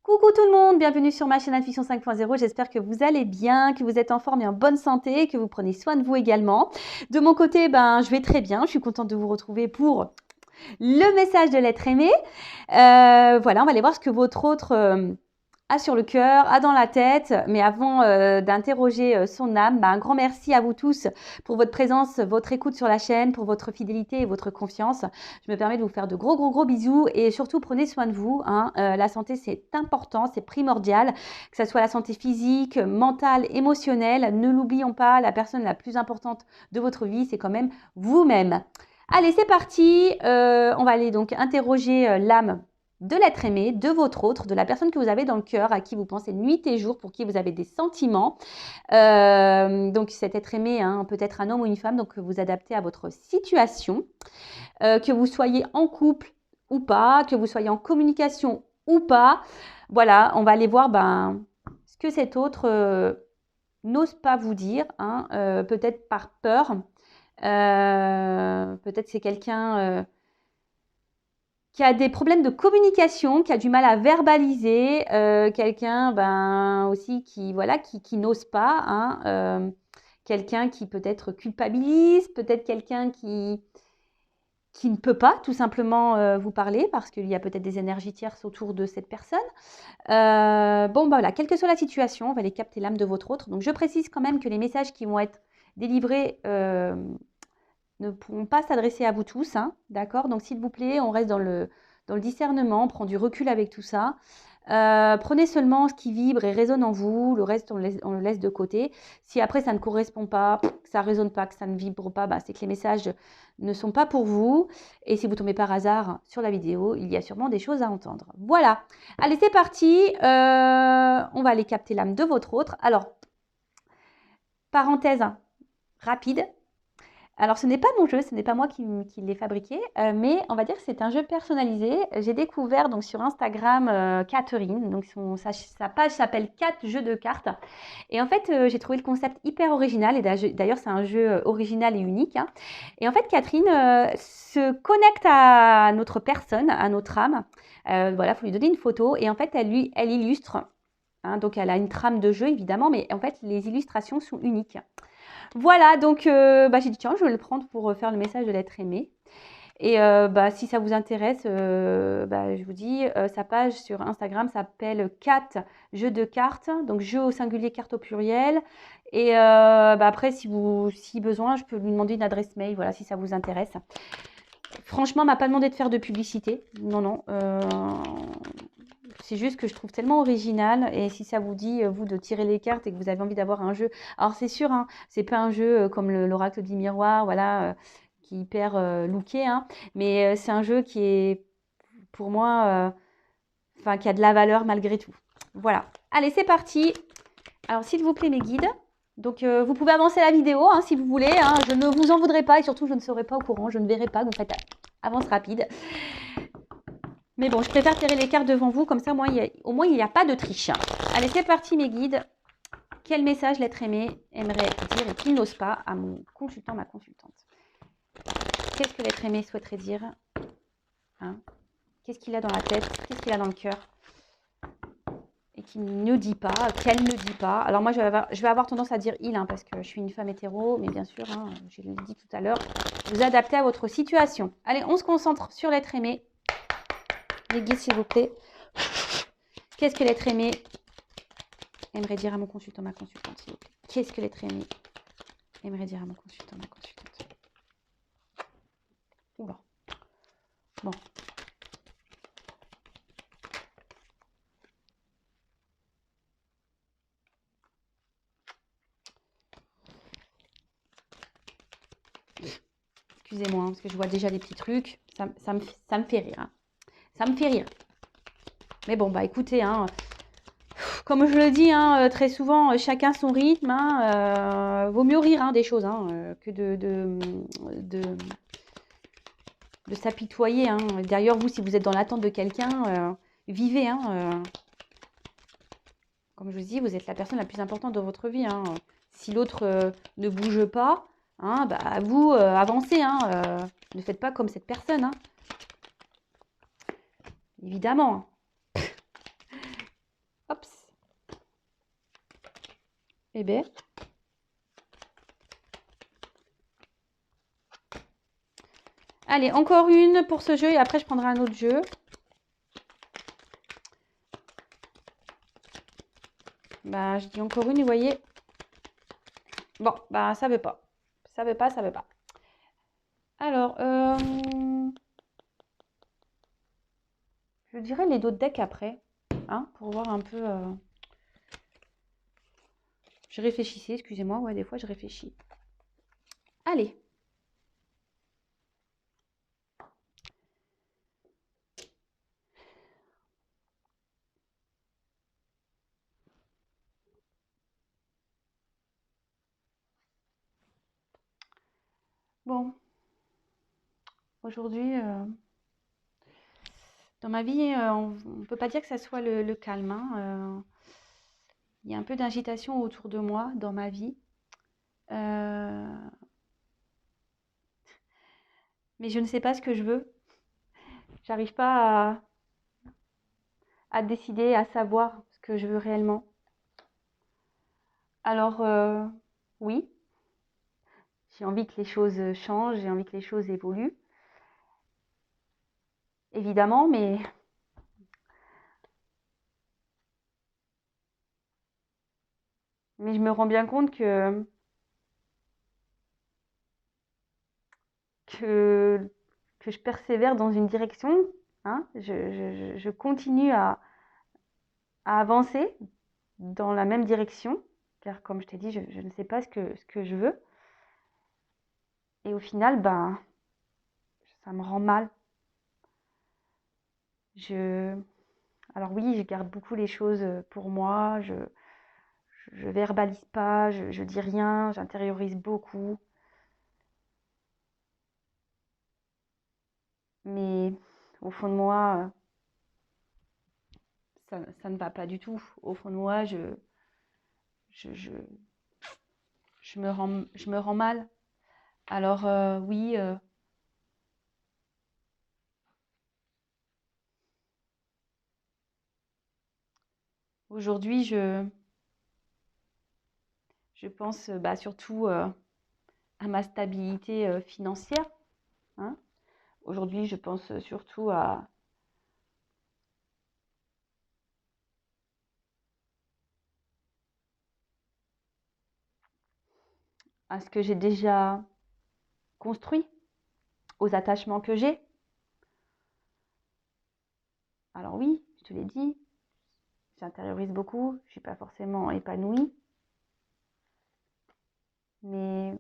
Coucou tout le monde, bienvenue sur ma chaîne Intuition 5.0. J'espère que vous allez bien, que vous êtes en forme et en bonne santé, que vous prenez soin de vous également. De mon côté, je vais très bien. Je suis contente de vous retrouver pour le message de l'être aimé. Voilà, on va aller voir ce que votre autre a sur le cœur, a dans la tête. Mais avant d'interroger son âme, un grand merci à vous tous pour votre présence, votre écoute sur la chaîne, pour votre fidélité et votre confiance. Je me permets de vous faire de gros bisous et surtout prenez soin de vous. La santé, c'est important, c'est primordial, que ce soit la santé physique, mentale, émotionnelle. Ne l'oublions pas, la personne la plus importante de votre vie, c'est quand même vous-même. Allez, c'est parti. On va aller donc interroger l'âme de l'être aimé, de votre autre, de la personne que vous avez dans le cœur, à qui vous pensez nuit et jour, pour qui vous avez des sentiments. Donc cet être aimé, peut être un homme ou une femme, donc vous adaptez à votre situation. Que vous soyez en couple ou pas, que vous soyez en communication ou pas. Voilà, on va aller voir ce que cet autre n'ose pas vous dire, peut-être par peur. Peut-être c'est quelqu'un qui a des problèmes de communication, qui a du mal à verbaliser, quelqu'un aussi qui n'ose pas, quelqu'un qui peut-être culpabilise, peut-être quelqu'un qui ne peut pas tout simplement vous parler parce qu'il y a peut-être des énergies tierces autour de cette personne. Voilà, quelle que soit la situation, on va aller capter l'âme de votre autre. Donc je précise quand même que les messages qui vont être délivrés ne pourront pas s'adresser à vous tous, d'accord? Donc s'il vous plaît, on reste dans le discernement, on prend du recul avec tout ça. Prenez seulement ce qui vibre et résonne en vous, le reste on le laisse de côté. Si après ça ne correspond pas, que ça ne résonne pas, que ça ne vibre pas, c'est que les messages ne sont pas pour vous. Et si vous tombez par hasard sur la vidéo, il y a sûrement des choses à entendre. Voilà, allez c'est parti, on va aller capter l'âme de votre autre. Alors, parenthèse rapide. Alors, ce n'est pas mon jeu, ce n'est pas moi qui l'ai fabriqué, mais on va dire que c'est un jeu personnalisé. J'ai découvert donc sur Instagram Catherine, donc sa page s'appelle 4 jeux de cartes. Et en fait, j'ai trouvé le concept hyper original, et d'ailleurs, c'est un jeu original et unique. Et en fait, Catherine se connecte à notre personne, à notre âme. Voilà, il faut lui donner une photo, et en fait, elle illustre. Donc, elle a une trame de jeu, évidemment, mais en fait, les illustrations sont uniques. Voilà, donc j'ai dit tiens, je vais le prendre pour faire le message de l'être aimé. Et si ça vous intéresse, je vous dis, sa page sur Instagram s'appelle 4 jeux de cartes, donc jeux au singulier, cartes au pluriel. Et après, si besoin, je peux lui demander une adresse mail, voilà, si ça vous intéresse. Franchement, elle m'a pas demandé de faire de publicité, non. C'est juste que je trouve tellement original, et si ça vous dit, vous, de tirer les cartes et que vous avez envie d'avoir un jeu, alors c'est sûr, c'est pas un jeu comme l'oracle du miroir, voilà, qui est hyper looké, mais c'est un jeu qui est, pour moi, qui a de la valeur malgré tout. Voilà, allez, c'est parti. Alors, s'il vous plaît, mes guides, donc vous pouvez avancer la vidéo si vous voulez, je ne vous en voudrais pas, et surtout, je ne serai pas au courant, je ne verrai pas, donc faites avance rapide. Mais bon, je préfère tirer les cartes devant vous, comme ça, au moins, il n'y a pas de triche. Allez, c'est parti, mes guides. Quel message l'être aimé aimerait dire et qu'il n'ose pas à mon consultant, ma consultante? Qu'est-ce que l'être aimé souhaiterait dire? Qu'est-ce qu'il a dans la tête? Qu'est-ce qu'il a dans le cœur? Et qu'il ne dit pas, qu'elle ne dit pas. Alors moi, je vais avoir tendance à dire il, parce que je suis une femme hétéro, mais bien sûr, je l'ai dit tout à l'heure, vous adaptez à votre situation. Allez, on se concentre sur l'être aimé. Les guides, s'il vous plaît. Qu'est-ce que l'être aimé aimerait dire à mon consultant, ma consultante, s'il vous plaît? Qu'est-ce que l'être aimé aimerait dire à mon consultant, ma consultante? Oula. Bon. Excusez-moi, parce que je vois déjà des petits trucs. Ça me fait rire. Ça me fait rire. Mais bon, écoutez, comme je le dis très souvent, chacun son rythme. Vaut mieux rire des choses que de s'apitoyer. D'ailleurs, vous, si vous êtes dans l'attente de quelqu'un, vivez. Comme je vous dis, vous êtes la personne la plus importante de votre vie. Si l'autre ne bouge pas, vous, avancez. Ne faites pas comme cette personne. Évidemment. Eh bien. Allez, encore une pour ce jeu et après je prendrai un autre jeu. Bah, je dis encore une, vous voyez. Bon, bah, ça veut pas. Ça veut pas, ça veut pas. Alors, je dirais les d'autres decks après, hein, pour voir un peu. Je réfléchissais, excusez-moi, ouais, des fois je réfléchis. Allez. Bon, aujourd'hui, dans ma vie, on ne peut pas dire que ça soit le calme, hein, il y a un peu d'agitation autour de moi dans ma vie. Mais je ne sais pas ce que je veux. J'arrive pas à décider, à savoir ce que je veux réellement. Alors, oui, j'ai envie que les choses changent, j'ai envie que les choses évoluent. Évidemment, mais je me rends bien compte que, que je persévère dans une direction, hein. Je continue à avancer dans la même direction, car comme je t'ai dit, je ne sais pas ce que je veux. Et au final, ben, ça me rend mal. Alors oui, je garde beaucoup les choses pour moi, je verbalise pas, je dis rien, j'intériorise beaucoup. Mais au fond de moi, ça ne va pas du tout. Au fond de moi, je, je, je me rends mal. Alors oui, aujourd'hui, je pense bah, surtout à ma stabilité financière, hein. Aujourd'hui, je pense surtout à ce que j'ai déjà construit, aux attachements que j'ai. Alors oui, je te l'ai dit, j'intériorise beaucoup, je ne suis pas forcément épanouie, mais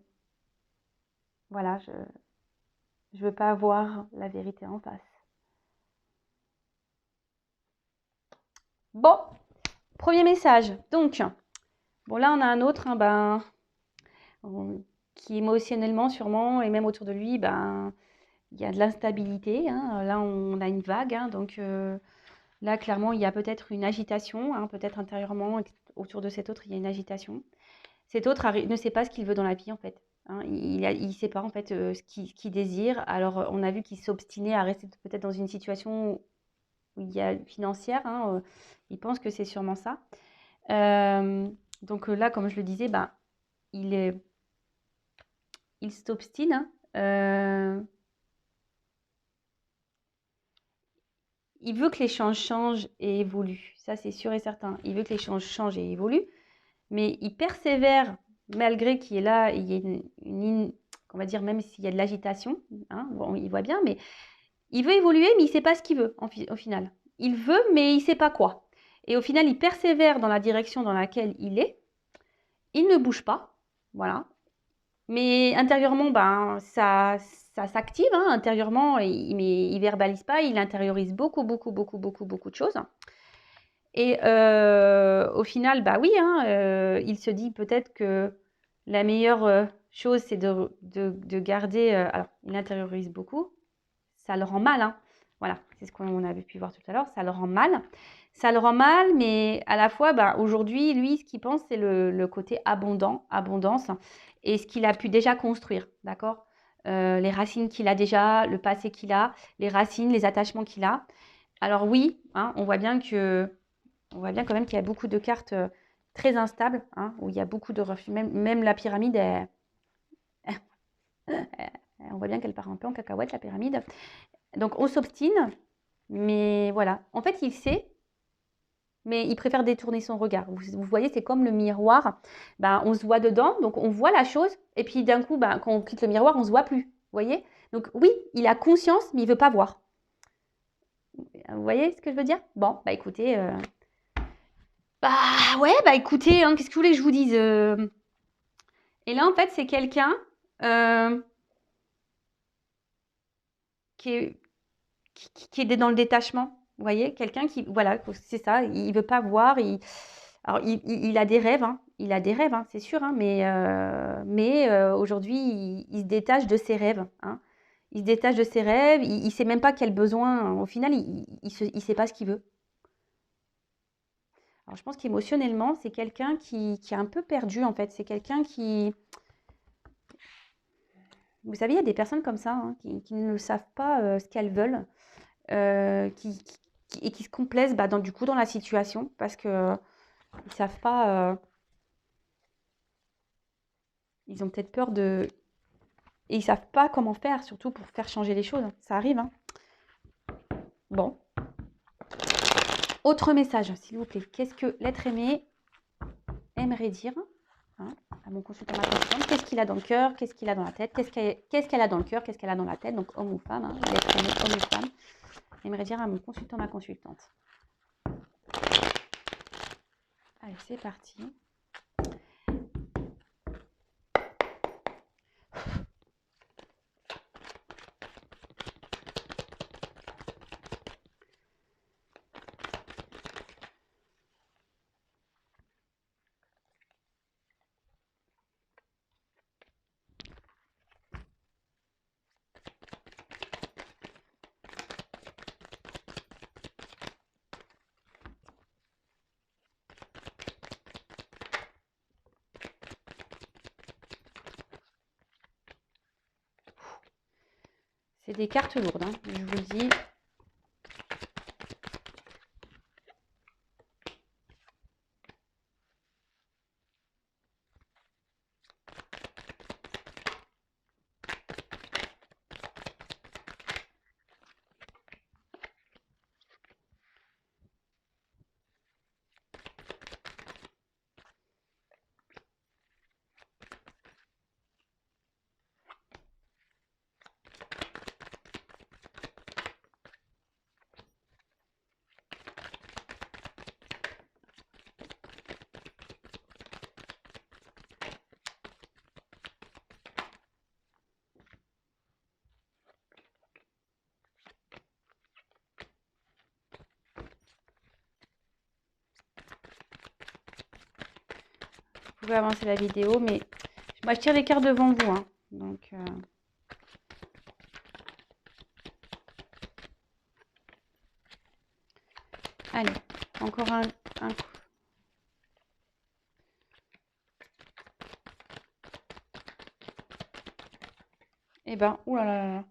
voilà, je ne veux pas avoir la vérité en face. Bon, premier message. Donc, bon là on a un autre, hein, ben, qui émotionnellement sûrement, et même autour de lui, ben, il y a de l'instabilité, hein. Là on a une vague, hein, donc là clairement il y a peut-être une agitation, hein, peut-être intérieurement, autour de cet autre il y a une agitation. Cet autre ne sait pas ce qu'il veut dans la vie en fait, hein. Il ne sait pas en fait ce qu'il désire. Alors on a vu qu'il s'obstinait à rester peut-être dans une situation où il y a financière, hein, il pense que c'est sûrement ça. Donc là, comme je le disais, ben, il s'obstine, hein. Il veut que les choses changent et évoluent. Ça, c'est sûr et certain. Il veut que les choses changent et évoluent. Mais il persévère malgré qu'il y ait là, il y ait on va dire, même s'il y a de l'agitation, hein, bon, il voit bien, mais il veut évoluer, mais il ne sait pas ce qu'il veut au final. Il veut, mais il ne sait pas quoi. Et au final, il persévère dans la direction dans laquelle il est. Il ne bouge pas, voilà. Mais intérieurement, ben, ça s'active, hein, intérieurement, mais il verbalise pas, il intériorise beaucoup, beaucoup, beaucoup, beaucoup, beaucoup de choses. Et au final, bah oui, hein, il se dit peut-être que la meilleure chose, c'est de garder. Alors, il intériorise beaucoup, ça le rend mal, hein. Voilà, c'est ce qu'on avait pu voir tout à l'heure, ça le rend mal. Ça le rend mal, mais à la fois, bah, aujourd'hui, lui, ce qu'il pense, c'est le côté abondance, et ce qu'il a pu déjà construire, d'accord. Les racines qu'il a déjà, le passé qu'il a, les racines, les attachements qu'il a. Alors oui, hein, on voit bien quand même qu'il y a beaucoup de cartes très instable, hein, où il y a beaucoup de refus. Même la pyramide, on voit bien qu'elle part un peu en cacahuète, la pyramide. Donc, on s'obstine, mais voilà. En fait, il sait, mais il préfère détourner son regard. Vous voyez, c'est comme le miroir. Ben, on se voit dedans, donc on voit la chose, et puis d'un coup, ben, quand on quitte le miroir, on ne se voit plus. Vous voyez? Donc oui, il a conscience, mais il ne veut pas voir. Vous voyez ce que je veux dire? Bon, bah écoutez, bah ouais, bah écoutez, hein, qu'est-ce que vous voulez que je vous dise? Et là, en fait, c'est quelqu'un euh, qui est, qui est dans le détachement. Vous voyez, quelqu'un qui, voilà, c'est ça, il veut pas voir. Alors, il a des rêves, hein, il a des rêves, hein, c'est sûr, hein, mais aujourd'hui, il se détache de ses rêves, hein. Il se détache de ses rêves, il sait même pas quel besoin. Au final, il sait pas ce qu'il veut. Alors, je pense qu'émotionnellement, c'est quelqu'un qui est un peu perdu, en fait. C'est quelqu'un qui, vous savez, il y a des personnes comme ça, hein, qui ne savent pas ce qu'elles veulent, et qui se complaisent bah, du coup dans la situation parce que ils savent pas, ils ont peut-être peur de, et ils savent pas comment faire, surtout pour faire changer les choses. Ça arrive, hein. Bon, autre message, s'il vous plaît. Qu'est-ce que l'être aimé aimerait dire, hein, à mon consultant, ma consultante? Qu'est-ce qu'il a dans le cœur? Qu'est-ce qu'il a dans la tête? Qu'est-ce qu'elle a dans le cœur? Qu'est-ce qu'elle a dans la tête? Donc homme ou femme, hein, l'être aimé, homme ou femme, aimerait dire à mon consultant, ma consultante. Allez, c'est parti. C'est des cartes lourdes, hein, je vous le dis. Vous pouvez avancer la vidéo, mais moi je tire les cartes devant vous, hein. Donc, allez, encore un coup. Eh ben, oulala. Là là.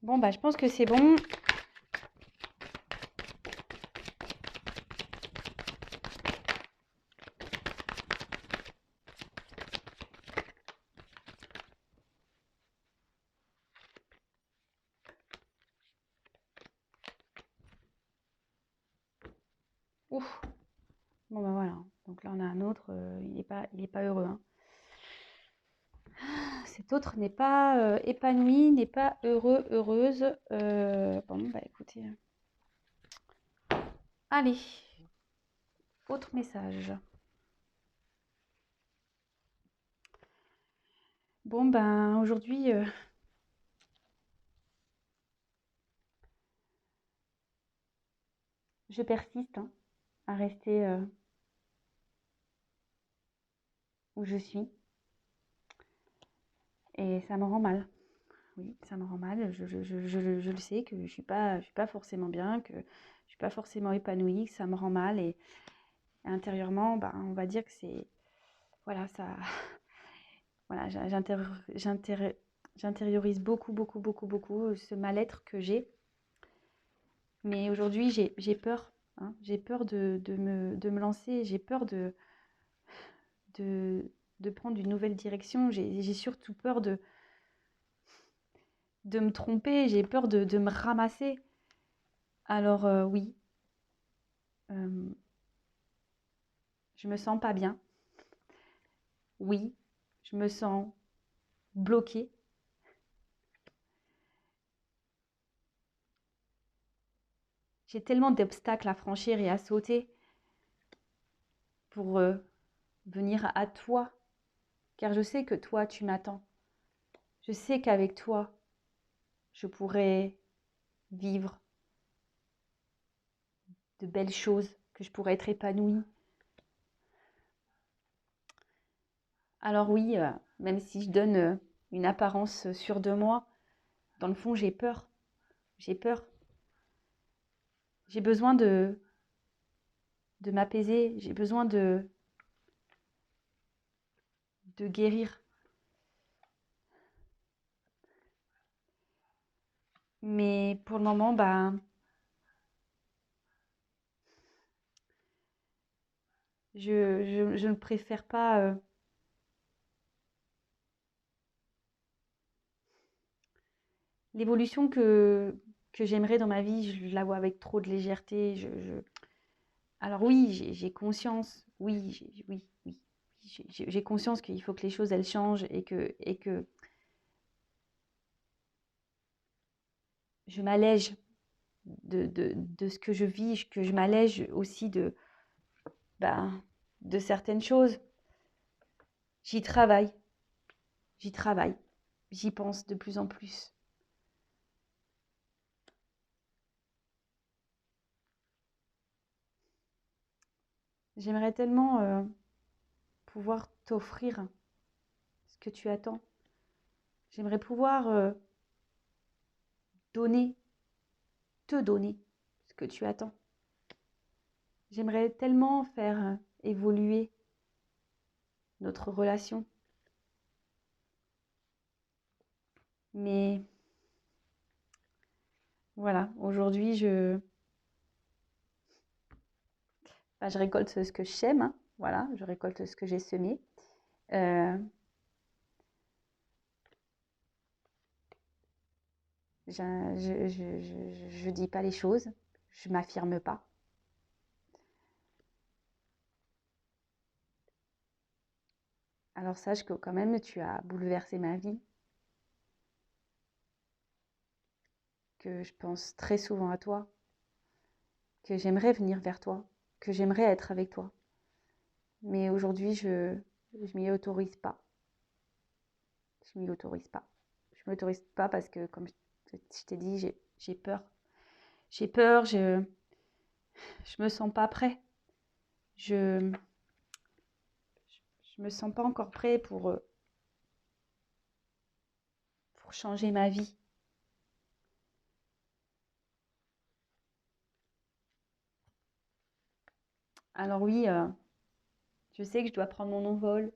Bon, bah, je pense que c'est bon. Ouf. Bon, bah voilà. Donc là, on a un autre. Il est pas heureux, hein. Cet autre n'est pas épanoui, n'est pas heureux, heureuse. Bon, bah écoutez. Allez, autre message. Bon, ben aujourd'hui, je persiste hein, à rester où je suis et ça me rend mal. Oui, ça me rend mal. Je le sais que je suis pas forcément bien, que je suis pas forcément épanouie, que ça me rend mal et intérieurement, ben, on va dire que c'est voilà, ça voilà, j'intériorise beaucoup, beaucoup, beaucoup, beaucoup ce mal-être que j'ai. Mais aujourd'hui, j'ai peur, hein, j'ai peur de me lancer, j'ai peur de, de prendre une nouvelle direction, j'ai surtout peur de me tromper, j'ai peur de me ramasser. Alors oui, euh, je me sens pas bien. Oui, je me sens bloquée. J'ai tellement d'obstacles à franchir et à sauter pour venir à toi, car je sais que toi, tu m'attends. Je sais qu'avec toi, je pourrais vivre de belles choses, que je pourrais être épanouie. Alors oui, même si je donne une apparence sûre de moi, dans le fond, j'ai peur. J'ai peur. J'ai besoin de m'apaiser. J'ai besoin de guérir. Mais pour le moment, bah, je ne préfère pas. L'évolution que j'aimerais dans ma vie, je la vois avec trop de légèreté. Alors oui, j'ai conscience. Oui, oui. J'ai conscience qu'il faut que les choses, elles changent et que je m'allège de ce que je vis, que je m'allège aussi ben, de certaines choses. J'y travaille, j'y travaille, j'y pense de plus en plus. J'aimerais tellement pouvoir t'offrir ce que tu attends. J'aimerais pouvoir donner, te donner ce que tu attends. J'aimerais tellement faire évoluer notre relation. Mais voilà, aujourd'hui, ben, je récolte ce que je sème. Hein. Voilà, je récolte ce que j'ai semé. Euh, je dis pas les choses, je m'affirme pas. Alors sache que quand même, tu as bouleversé ma vie, que je pense très souvent à toi, que j'aimerais venir vers toi, que j'aimerais être avec toi. Mais aujourd'hui, je m'y autorise pas. Je m'y autorise pas. Je m'autorise pas parce que, comme je t'ai dit, j'ai peur. J'ai peur, je me sens pas prêt. Je, je me sens pas encore prêt pour changer ma vie. Alors oui, je sais que je dois prendre mon envol,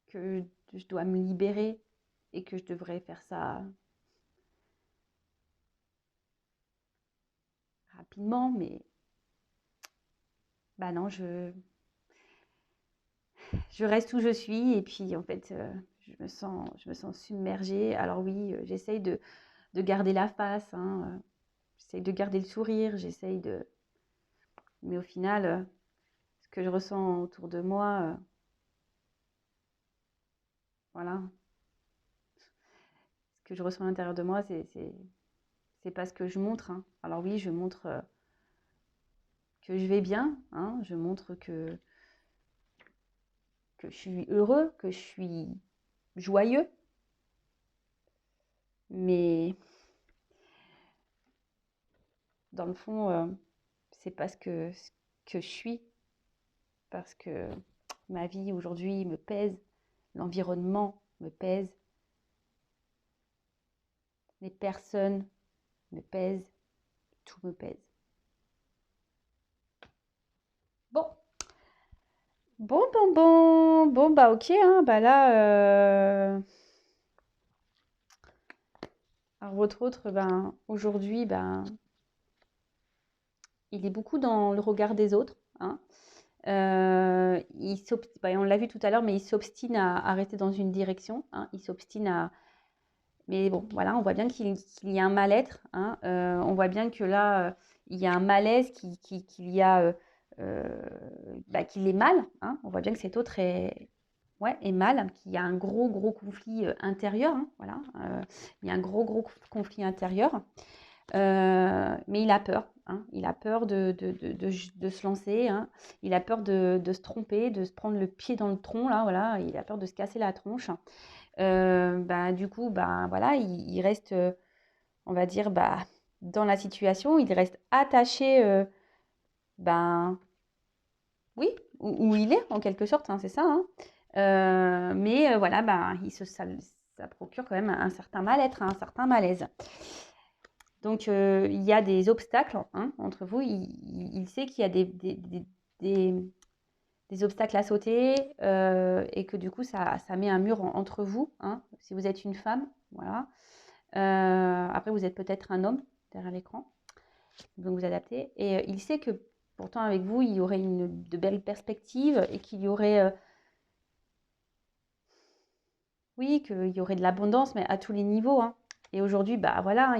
que je dois me libérer et que je devrais faire ça rapidement, mais bah non, je reste où je suis et puis en fait, je me sens submergée. Alors oui, j'essaye de garder la face, hein, j'essaye de garder le sourire, mais au final, ce que je ressens autour de moi, voilà, ce que je ressens à l'intérieur de moi, c'est pas ce que je montre. Hein. Alors oui, je montre que je vais bien, hein, je montre que je suis heureux, que je suis joyeux, mais dans le fond, c'est pas ce que je suis, parce que ma vie aujourd'hui me pèse, l'environnement me pèse, les personnes me pèsent, tout me pèse. Bon, bon, bah ok, hein, bah là, alors votre autre, ben, aujourd'hui, ben, il est beaucoup dans le regard des autres, hein. On l'a vu tout à l'heure, mais il s'obstine à rester dans une direction, hein. Il s'obstine à... Mais bon, voilà, on voit bien qu'il y a un mal-être, hein. On voit bien que là, il y a un malaise, qu'il y a... qu'il est mal, hein. On voit bien que cet autre est, ouais, est mal, qu'il y a un gros conflit intérieur, hein, voilà. Il y a un gros conflit intérieur. Mais il a peur, hein. Il a peur de se lancer, hein. Il a peur de se tromper, de se prendre le pied dans le tronc, là, voilà. Il a peur de se casser la tronche. Du coup, voilà, il reste, on va dire, dans la situation, il reste attaché, ben, oui, où il est, en quelque sorte, hein, c'est ça, hein. Voilà, ça procure quand même un certain mal-être, un certain malaise. Donc, il y a des obstacles, hein, entre vous. Il sait qu'il y a des obstacles à sauter, et que du coup, ça met un mur entre vous, hein, si vous êtes une femme. Voilà. Après, vous êtes peut-être un homme derrière l'écran, donc vous adaptez. Et il sait que pourtant, avec vous, il y aurait de belles perspectives et qu'il y aurait, oui, qu'il y aurait de l'abondance, mais à tous les niveaux, hein. Et aujourd'hui, voilà,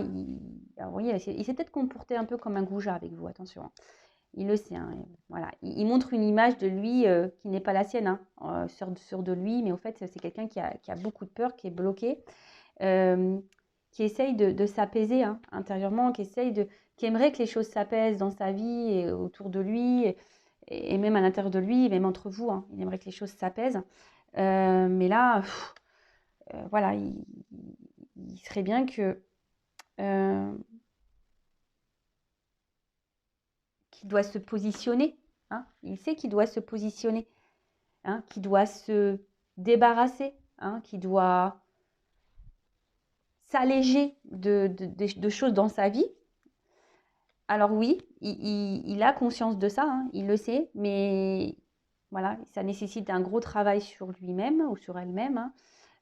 alors, vous voyez, il s'est peut-être comporté un peu comme un goujat avec vous, attention, hein. Il le sait, hein, voilà. Il montre une image de lui qui n'est pas la sienne, hein, sur de lui, mais au fait, c'est quelqu'un qui a beaucoup de peur, qui est bloqué, qui essaye de s'apaiser, hein, intérieurement, qui aimerait que les choses s'apaisent dans sa vie et autour de lui, et même à l'intérieur de lui, même entre vous, hein. Il aimerait que les choses s'apaisent. Mais là, voilà, il serait bien que qu'il doit se positionner, hein. Il sait qu'il doit se positionner, hein, qu'il doit se débarrasser, hein, qu'il doit s'alléger de choses dans sa vie. Alors oui, il a conscience de ça, hein, il le sait, mais voilà, ça nécessite un gros travail sur lui-même ou sur elle-même,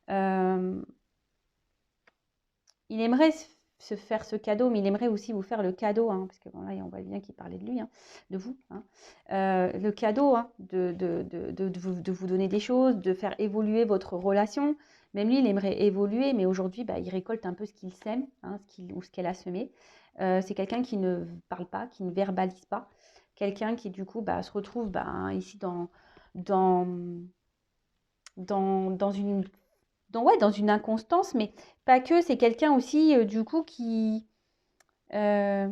hein. Il aimerait se faire ce cadeau, mais il aimerait aussi vous faire le cadeau, hein, parce que bon, là, on voit bien qu'il parlait de lui, hein, de vous, hein. Le cadeau, hein, de vous donner des choses, de faire évoluer votre relation. Même lui, il aimerait évoluer, mais aujourd'hui, il récolte un peu ce qu'il sème, hein, ou ce qu'elle a semé. C'est quelqu'un qui ne parle pas, qui ne verbalise pas. Quelqu'un qui, du coup, se retrouve ici dans, dans une ouais, dans une inconstance, mais pas que, c'est quelqu'un aussi, du coup, qui... euh,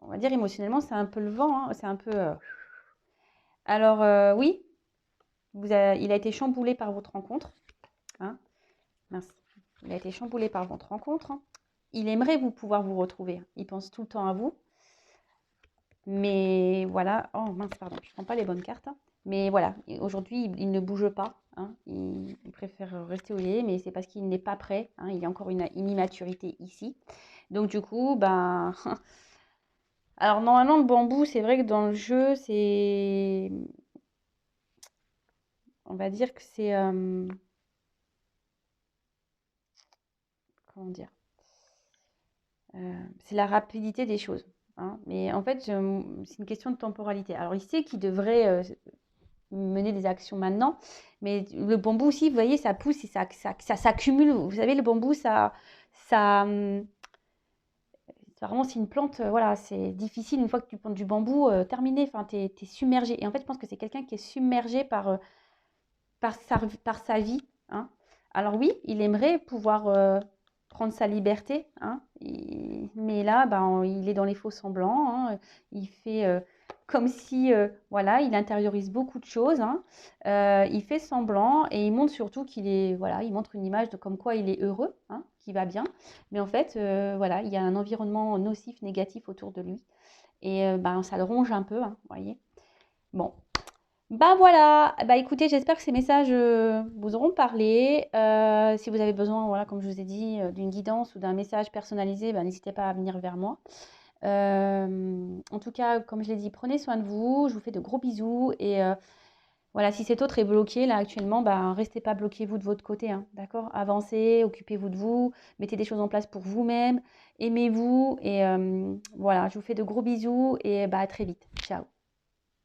on va dire émotionnellement, c'est un peu le vent, hein, c'est un peu... Alors, oui, il a été chamboulé par votre rencontre, hein, mince. Il a été chamboulé par votre rencontre, hein. Il aimerait pouvoir vous retrouver, hein. Il pense tout le temps à vous. Mais voilà, oh mince, pardon, je ne prends pas les bonnes cartes, hein. Mais voilà, aujourd'hui, il ne bouge pas, hein. Il préfère rester où il est, mais c'est parce qu'il n'est pas prêt, hein. Il y a encore une immaturité ici. Donc du coup, alors normalement, le bambou, c'est vrai que dans le jeu, c'est... On va dire que c'est... Comment dire? C'est la rapidité des choses, hein. Mais en fait, c'est une question de temporalité. Alors il sait qu'il devrait mener des actions maintenant, mais le bambou aussi, vous voyez, ça pousse et ça s'accumule. Vous savez, le bambou, ça vraiment, c'est une plante, voilà, c'est difficile une fois que tu plantes du bambou, terminé, enfin, t'es submergé. Et en fait, je pense que c'est quelqu'un qui est submergé par sa vie, hein. Alors oui, il aimerait pouvoir prendre sa liberté, hein, mais là, il est dans les faux semblants, hein. Il fait comme si, voilà, il intériorise beaucoup de choses, hein. Il fait semblant et il montre surtout qu'il est, voilà, il montre une image de comme quoi il est heureux, hein, qu'il va bien. Mais en fait, voilà, il y a un environnement nocif, négatif autour de lui et ben, ça le ronge un peu, hein, vous voyez? Bon, bah voilà, bah écoutez, j'espère que ces messages vous auront parlé. Si vous avez besoin, voilà, comme je vous ai dit, d'une guidance ou d'un message personnalisé, bah, n'hésitez pas à venir vers moi. En tout cas, comme je l'ai dit, prenez soin de vous. Je vous fais de gros bisous. Et voilà, si cet autre est bloqué là actuellement, bah, restez pas bloqué vous de votre côté, hein, d'accord? Avancez, occupez-vous de vous, mettez des choses en place pour vous-même, aimez-vous. Et voilà, je vous fais de gros bisous et bah, à très vite. Ciao.